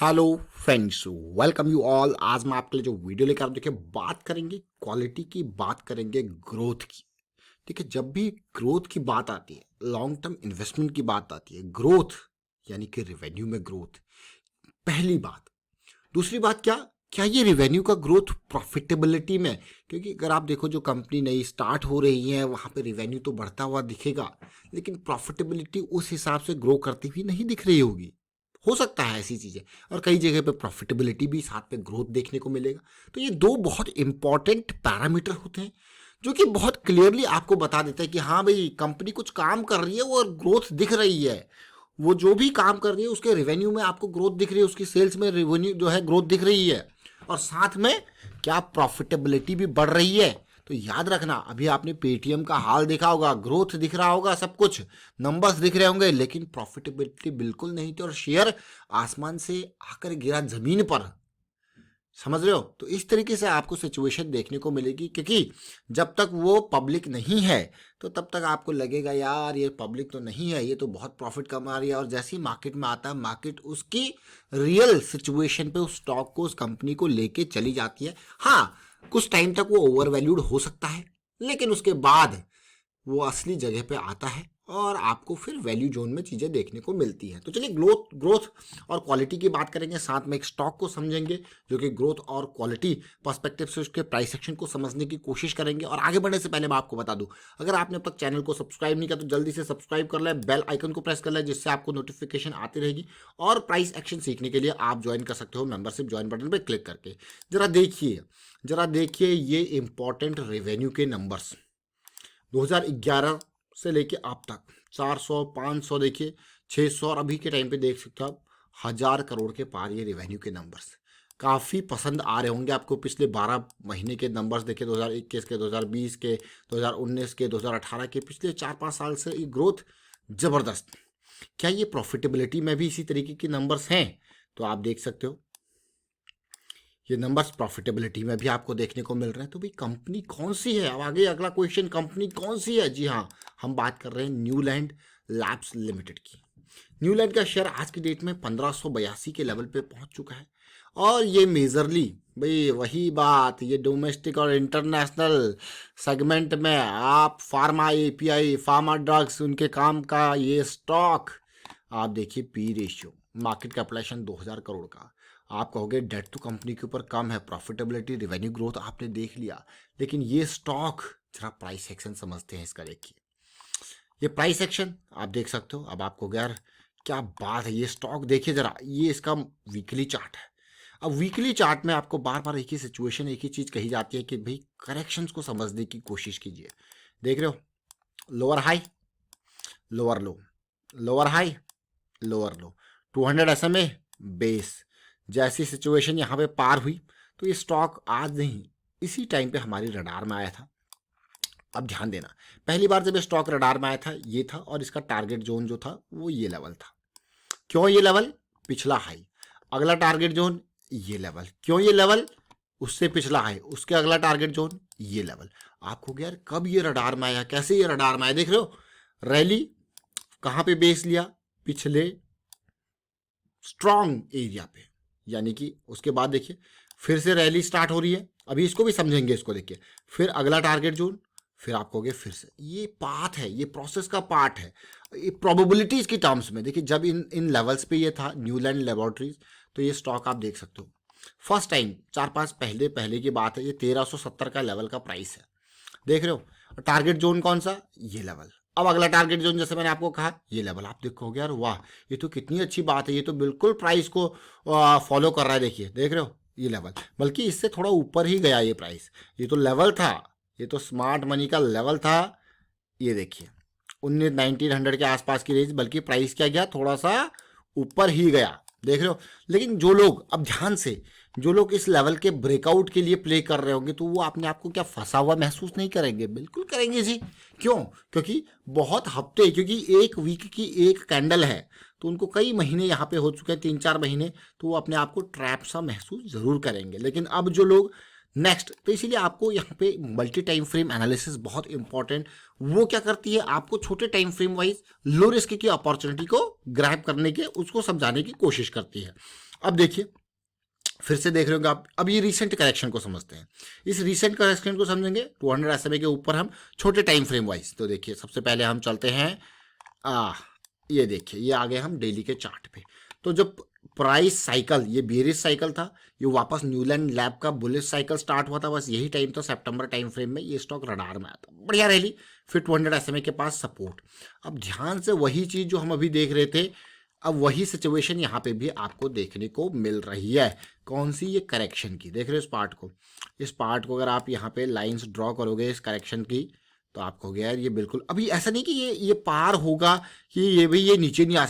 Hello friends, welcome you all. आज मैं आपके लिए जो वीडियो लेकर देखिए बात करेंगे क्वालिटी की, बात करेंगे ग्रोथ की। देखिए, जब भी ग्रोथ की बात आती है, लॉन्ग टर्म इन्वेस्टमेंट की बात आती है, ग्रोथ यानी कि रेवेन्यू में ग्रोथ पहली बात। दूसरी बात, क्या क्या ये रेवेन्यू का ग्रोथ प्रॉफिटेबिलिटी में? क्योंकि अगर आप देखो, जो कंपनी नई स्टार्ट हो रही है वहाँ पे रेवेन्यू तो बढ़ता हुआ दिखेगा, लेकिन प्रॉफिटेबिलिटी उस हिसाब से ग्रो करती हुई नहीं दिख रही होगी। हो सकता है ऐसी चीज़ें, और कई जगह पे प्रॉफिटेबिलिटी भी साथ में ग्रोथ देखने को मिलेगा। तो ये दो बहुत इंपॉर्टेंट पैरामीटर होते हैं जो कि बहुत क्लियरली आपको बता देता है कि हाँ भाई, कंपनी कुछ काम कर रही है और ग्रोथ दिख रही है। वो जो भी काम कर रही है उसके रेवेन्यू में आपको ग्रोथ दिख रही है, उसकी सेल्स में रेवेन्यू जो है ग्रोथ दिख रही है, और साथ में क्या प्रॉफिटेबिलिटी भी बढ़ रही है। तो याद रखना, अभी आपने पेटीएम का हाल देखा होगा, ग्रोथ दिख रहा होगा, सब कुछ नंबर्स दिख रहे होंगे, लेकिन प्रॉफिटेबिलिटी बिल्कुल नहीं थी और शेयर आसमान से आकर गिरा जमीन पर। समझ रहे हो? तो इस तरीके से आपको सिचुएशन देखने को मिलेगी, क्योंकि जब तक वो पब्लिक नहीं है तो तब तक आपको लगेगा यार ये पब्लिक तो नहीं है, ये तो बहुत प्रॉफिट कमा रही है, और जैसे ही मार्केट में आता है, मार्केट उसकी रियल सिचुएशन पे उस स्टॉक को, उस कंपनी को लेके चली जाती है। हाँ, कुछ टाइम तक वो ओवर वैल्यूड हो सकता है, लेकिन उसके बाद वो असली जगह पे आता है और आपको फिर वैल्यू जोन में चीज़ें देखने को मिलती हैं। तो चलिए ग्रोथ ग्रोथ और क्वालिटी की बात करेंगे, साथ में एक स्टॉक को समझेंगे जो कि ग्रोथ और क्वालिटी पर्सपेक्टिव से उसके प्राइस सेक्शन को समझने की कोशिश करेंगे। और आगे बढ़ने से पहले मैं आपको बता दूं, अगर आपने अब तक चैनल को सब्सक्राइब नहीं किया तो जल्दी से सब्सक्राइब कर लें, बेल आइकन को प्रेस कर लें, जिससे आपको नोटिफिकेशन आती रहेगी। और प्राइस एक्शन सीखने के लिए आप ज्वाइन कर सकते हो मेंबरशिप ज्वाइन बटन पर क्लिक करके। जरा देखिए ये इंपॉर्टेंट रेवेन्यू के नंबर्स 2011 से लेके अब तक 400, 500, देखिए 600, और अभी के टाइम पे देख सकते हो आप 1000 करोड़ के पार ये रेवेन्यू के नंबर्स काफ़ी पसंद आ रहे होंगे आपको। पिछले 12 महीने के नंबर्स देखे, 2021 के, 2020 के, 2019 के, 2018 के, पिछले 4-5 साल से ये ग्रोथ ज़बरदस्त। क्या ये प्रॉफिटेबिलिटी में भी इसी तरीके के नंबर्स हैं? तो आप देख सकते हो ये नंबर्स प्रॉफिटेबिलिटी में भी आपको देखने को मिल रहे हैं। तो भाई कंपनी कौन सी है? अब आगे अगला क्वेश्चन, कंपनी कौन सी है? जी हाँ, हम बात कर रहे हैं न्यूलैंड लैब्स लिमिटेड की। न्यूलैंड का शेयर आज की डेट में 1582 के लेवल पे पहुंच चुका है, और ये मेजरली भाई वही बात, ये डोमेस्टिक और इंटरनेशनल सेगमेंट में आप फार्मा एपीआई, फार्मा ड्रग्स, उनके काम का ये स्टॉक। आप देखिए P ratio, market capitalisation 2000 crore का। आप कहोगे डेट तो कंपनी के ऊपर कम है, प्रॉफिटेबिलिटी, रेवेन्यू ग्रोथ आपने देख लिया, लेकिन ये स्टॉक, जरा प्राइस एक्शन समझते हैं इसका। देखिए ये प्राइस एक्शन आप देख सकते हो। अब आपको यार क्या बात है, ये स्टॉक देखिए जरा, ये इसका वीकली चार्ट है। अब वीकली चार्ट में आपको बार बार एक ही सिचुएशन, एक ही चीज़ कही जाती है कि भाई करेक्शंस को समझने की कोशिश कीजिए। देख रहे हो, लोअर हाई, लोअर लो, लोअर हाई, लोअर लो, 200 SMA बेस। जैसी सिचुएशन यहाँ पे पार हुई तो ये स्टॉक आज नहीं, इसी टाइम पे हमारी रडार में आया था। अब ध्यान देना, पहली बार जब ये स्टॉक रडार में आया था ये था, और इसका टारगेट जोन जो था वो ये लेवल था। क्यों ये लेवल? पिछला हाई। अगला टारगेट जोन ये लेवल। क्यों ये लेवल? उससे पिछला हाई, उसके अगला टारगेट जोन ये लेवल। आपको यार कब ये रडार में आया, कैसे ये रडार में आया? देख रहे हो, रैली कहाँ पे बेस लिया? पिछले स्ट्रॉन्ग एरिया पे, यानी कि उसके बाद देखिए फिर से रैली स्टार्ट हो रही है। अभी इसको भी समझेंगे, इसको देखिए, फिर अगला टारगेट जोन, फिर आप कहोगे फिर से। ये पाथ है, ये प्रोसेस का पार्ट है। ये प्रोबेबिलिटीज की टर्म्स में देखिए, जब इन इन लेवल्स पे ये था न्यूलैंड लेबोरेटरीज, तो ये स्टॉक आप देख सकते हो फर्स्ट टाइम 4-5 पहले की बात है, ये 1370 का लेवल का प्राइस है। देख रहे हो, टारगेट जोन कौन सा? ये लेवल। अब अगला टारगेट जोन, जैसे मैंने आपको कहा, ये लेवल। आप देखोगे यार वाह, ये तो कितनी अच्छी बात है, ये तो बिल्कुल प्राइस को फॉलो कर रहा है। देखिए, देख रहे हो, ये लेवल, बल्कि इससे थोड़ा ऊपर ही गया ये प्राइस। ये तो लेवल था, ये तो स्मार्ट मनी का लेवल था। ये देखिए 1900 के आसपास की रेंज, बल्कि प्राइस क्या गया, थोड़ा सा ऊपर ही गया। देख रहे हो, लेकिन जो लोग, अब ध्यान से, जो लोग इस लेवल के ब्रेकआउट के लिए प्ले कर रहे होंगे, तो वो अपने आप को क्या फंसा हुआ महसूस नहीं करेंगे? बिल्कुल करेंगे जी। क्यों? क्योंकि बहुत हफ्ते, क्योंकि एक वीक की एक कैंडल है, तो उनको कई महीने यहाँ पे हो चुके हैं, 3-4 महीने, तो वो अपने आप को ट्रैप सा महसूस जरूर करेंगे। लेकिन अब जो लोग नेक्स्ट, तो इसीलिए आपको यहाँ पे मल्टी टाइम फ्रेम एनालिसिस बहुत इंपॉर्टेंट। वो क्या करती है, आपको छोटे time frame wise low risk की अपॉर्चुनिटी को ग्रैब करने के, उसको समझाने की कोशिश करती है। अब देखिए, फिर से देख रहे होंगे आप। अब ये रिसेंट करेक्शन को समझते हैं। इस रिसेंट करेक्शन को समझेंगे 200 SMA के ऊपर हम छोटे टाइम फ्रेम वाइज। तो देखिए, सबसे पहले हम चलते हैं ये देखिए, ये आ गए हम डेली के चार्ट पे। तो जब प्राइस साइकिल, ये बेरिश साइकिल था, ये वापस न्यूलैंड लैब का बुलिश साइकिल स्टार्ट हुआ था, बस यही टाइम था सितंबर टाइम फ्रेम में, ये स्टॉक रडार में आया था, बढ़िया रैली, फिर 200 SMA के पास सपोर्ट। अब ध्यान से वही चीज जो हम अभी देख रहे थे, अब वही सिचुएशन यहाँ पे भी आपको देखने को मिल रही है। कौन सी? ये करेक्शन की। देख रहे हो इस पार्ट को? इस पार्ट को अगर आप यहाँ पे लाइंस ड्रॉ करोगे इस करेक्शन की, तो आपको हो गया यार, ये बिल्कुल अभी ऐसा नहीं कि ये पार होगा, कि ये भी ये नीचे नहीं आ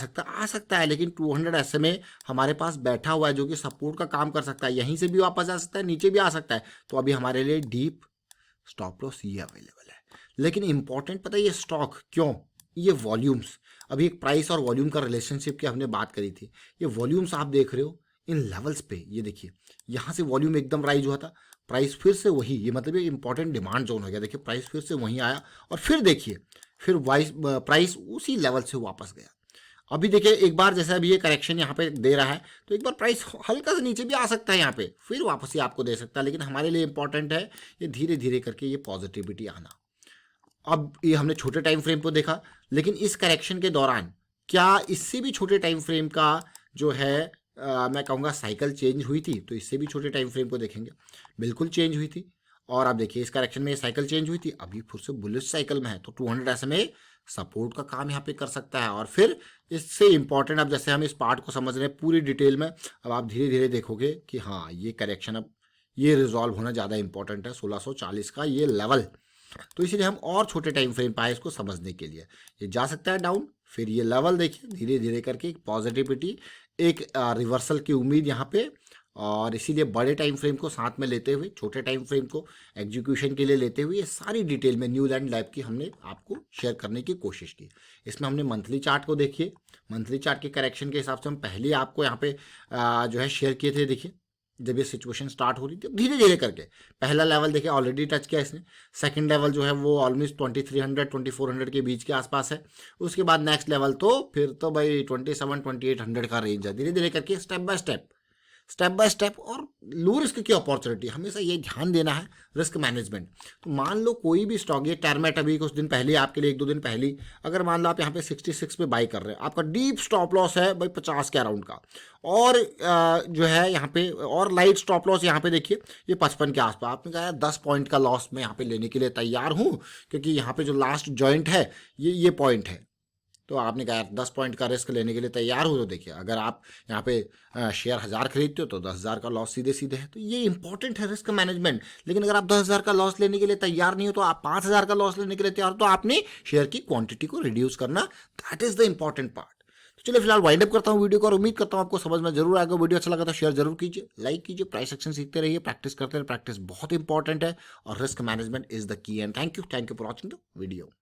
सकता है, लेकिन 200 SMA हमारे पास बैठा हुआ है जो कि सपोर्ट का काम कर सकता है, यहीं से भी वापस आ सकता है, नीचे भी आ सकता है। तो अभी हमारे लिए डीप स्टॉप लॉस ये अवेलेबल है। लेकिन इंपॉर्टेंट पता है ये स्टॉक क्यों? ये वॉल्यूम्स, अभी एक प्राइस और वॉल्यूम का रिलेशनशिप की हमने बात करी थी, ये वॉल्यूम्स आप देख रहे हो इन लेवल्स पे। ये देखिए, यहाँ से वॉल्यूम एकदम राइज हुआ था, प्राइस फिर से वही, ये मतलब ये इंपॉर्टेंट डिमांड जोन हो गया। देखिए प्राइस फिर से वहीं आया, और फिर देखिए, फिर वाइस प्राइस उसी लेवल से वापस गया। अभी देखिए एक बार जैसे अभी ये करेक्शन यहाँ पे दे रहा है, तो एक बार प्राइस हल्का सा नीचे भी आ सकता है यहाँ पे, फिर वापस ही आपको दे सकता है। लेकिन हमारे लिए इंपॉर्टेंट है ये धीरे धीरे करके ये पॉजिटिविटी आना। अब ये हमने छोटे टाइम फ्रेम को देखा, लेकिन इस करेक्शन के दौरान क्या इससे भी छोटे टाइम फ्रेम का जो है मैं कहूँगा साइकिल चेंज हुई थी? तो इससे भी छोटे टाइम फ्रेम को देखेंगे, बिल्कुल चेंज हुई थी। और आप देखिए इस करेक्शन में ये साइकिल चेंज हुई थी, अभी फिर से बुलिश साइकिल में है, तो 200 SMA सपोर्ट का काम यहाँ पे कर सकता है। और फिर इससे इंपॉर्टेंट, अब जैसे हम इस पार्ट को समझ रहे हैं पूरी डिटेल में, अब आप धीरे धीरे देखोगे कि हाँ ये करेक्शन अब ये रिजॉल्व होना ज़्यादा इंपॉर्टेंट है, 1640 का ये लेवल। तो इसीलिए हम और छोटे टाइम फ्रेम पाए इसको समझने के लिए। ये जा सकता है डाउन, फिर ये लेवल देखिए धीरे धीरे करके एक पॉजिटिविटी, एक रिवर्सल की उम्मीद यहाँ पे। और इसीलिए बड़े टाइम फ्रेम को साथ में लेते हुए छोटे टाइम फ्रेम को एग्जीक्यूशन के लिए लेते हुए ये सारी डिटेल में न्यूलैंड लैब की हमने आपको शेयर करने की कोशिश की। इसमें हमने मंथली चार्ट को देखिए, मंथली चार्ट के करेक्शन के हिसाब से हम पहले आपको यहाँ पे जो है शेयर किए थे। देखिए जब ये सिचुएशन स्टार्ट हो रही थी, धीरे धीरे करके पहला लेवल देखिए ऑलरेडी टच किया इसने, सेकंड लेवल जो है वो ऑलमोस्ट 2300 2400 के बीच के आसपास है। उसके बाद नेक्स्ट लेवल तो फिर तो भाई 27 2800 का रेंज है। धीरे धीरे करके स्टेप बाय स्टेप और लो रिस्क की अपॉर्चुनिटी, हमेशा ये ध्यान देना है रिस्क मैनेजमेंट। तो मान लो कोई भी स्टॉक, ये टर्मेट अभी कुछ दिन पहले आपके लिए, 1-2 दिन पहले, अगर मान लो आप यहाँ पे 66 पे बाई कर रहे हैं, आपका डीप स्टॉप लॉस है भाई 50 के अराउंड का, और जो है यहाँ पे और लाइट स्टॉप लॉस यहाँ पे देखिए ये 55 के आसपास। आपने कहा 10 पॉइंट का लॉस मैं यहाँ पे लेने के लिए तैयार हूँ, क्योंकि यहाँ पे जो लास्ट जॉइंट है ये पॉइंट है। तो आपने कहा 10 पॉइंट का रिस्क लेने के लिए तैयार हो, तो देखिए अगर आप यहाँ पे शेयर 1000 खरीदते हो तो 10,000 का लॉस सीधे सीधे है। तो ये इंपॉर्टेंट है रिस्क मैनेजमेंट। लेकिन अगर आप 10,000 का लॉस लेने के लिए तैयार नहीं हो, तो आप 5,000 का लॉस लेने के लिए तैयार हो, तो आपने शेयर की क्वांटिटी को रिड्यूस करना, that is the important part. तो चलिए फिलहाल वाइंड अप करता हूँ वीडियो को, और उम्मीद करता हूँ आपको समझ में जरूर आएगा। वीडियो अच्छा लगा तो शेयर जरूर कीजिए, लाइक कीजिए, प्राइस एक्शन सीखते रहिए, प्रैक्टिस करते रहिए, प्रैक्टिस बहुत इंपॉर्टेंट है, और risk management is the key. And thank you for watching the video.